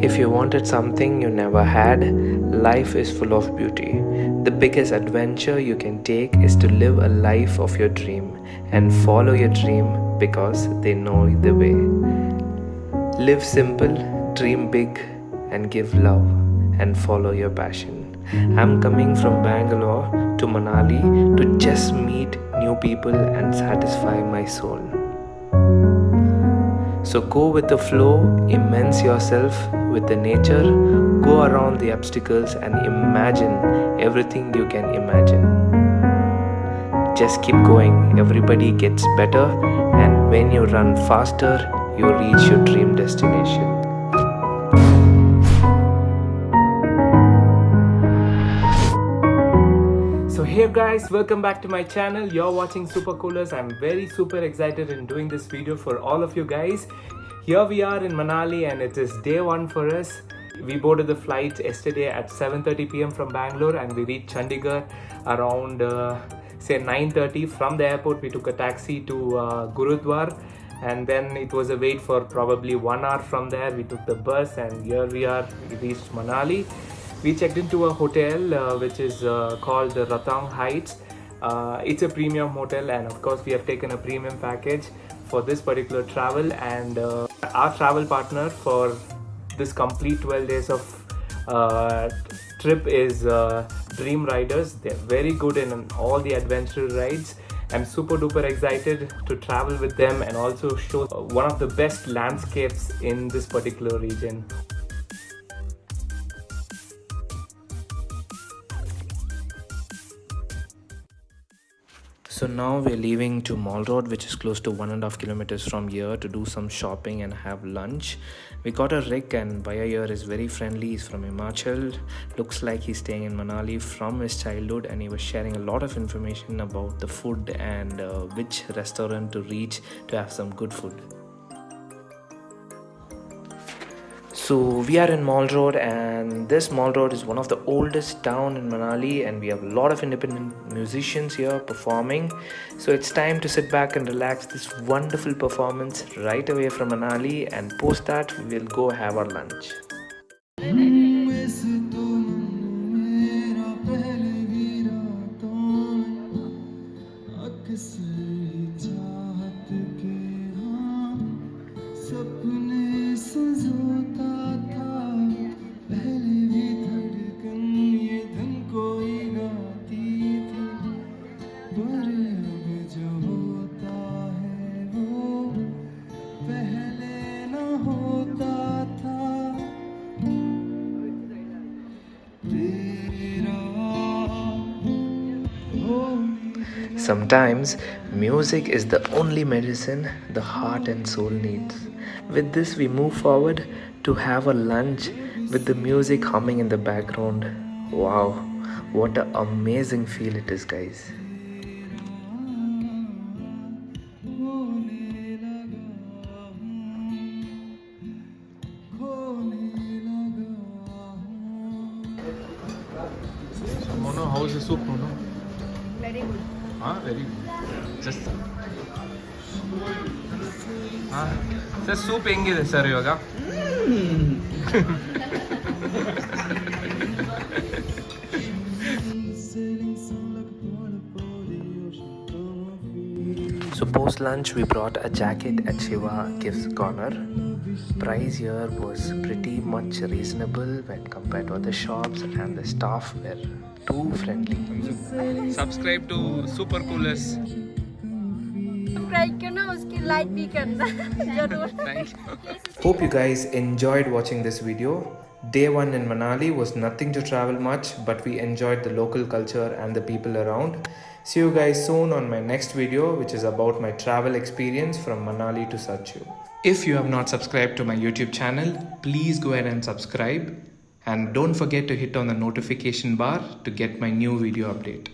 If you wanted something you never had, life is full of beauty. The biggest adventure you can take is to live a life of your dream and follow your dream because they know the way. Live simple, dream big, and give love and follow your passion. I'm coming from Bangalore to Manali to just meet new people and satisfy my soul. So go with the flow, immerse yourself with the nature, go around the obstacles and imagine everything you can imagine. Just keep going, everybody gets better, and when you run faster, you reach your dream destination. So hey guys, welcome back to my channel. You're watching Super Coolers. I'm very super excited in doing this video for all of you guys. Here we are in Manali and it is day one for us. We boarded the flight yesterday at 7:30 p.m. from Bangalore and we reached Chandigarh around say 9:30. From the airport we took a taxi to Gurudwara, and then it was a wait for probably 1 hour. From there we took the bus and here we are, we reached Manali. We checked into a hotel which is called the Ratang Heights. It's a premium hotel and of course we have taken a premium package for this particular travel, and our travel partner for this complete 12 days of trip is Dream Riders. They're very good in all the adventure rides. I'm super duper excited to travel with them and also show one of the best landscapes in this particular region. So now we're leaving to Mall Road, which is close to 1.5 kilometers from here, to do some shopping and have lunch. We got a Rick and buyer here is very friendly. He's from Himachal. Looks like he's staying in Manali from his childhood, and he was sharing a lot of information about the food and which restaurant to reach to have some good food. So we are in Mall Road, and this Mall Road is one of the oldest town in Manali, and we have a lot of independent musicians here performing. So it's time to sit back and relax this wonderful performance right away from Manali, and post that we will go have our lunch. Sometimes music is the only medicine the heart and soul needs. With this we move forward to have a lunch with the music humming in the background. Wow, what an amazing feel it is, guys. Mono, how is the soup, Mono? Very good. Very good. Just soup ಹೆಂಗಿದೆ sir ಇವಾಗ? So post lunch we brought a jacket at Shiva Gifts Corner. Price here was pretty much reasonable when compared to other shops, and the staff were too friendly. Subscribe to Super Coolers. Subscribe करना, उसकी like भी करना जरूर. Thank you. Hope you guys enjoyed watching this video. Day 1 in Manali was nothing to travel much, but we enjoyed the local culture and the people around. See you guys soon on my next video, which is about my travel experience from Manali to Sachu. If you have not subscribed to my YouTube channel, please go ahead and subscribe. And don't forget to hit on the notification bar to get my new video update.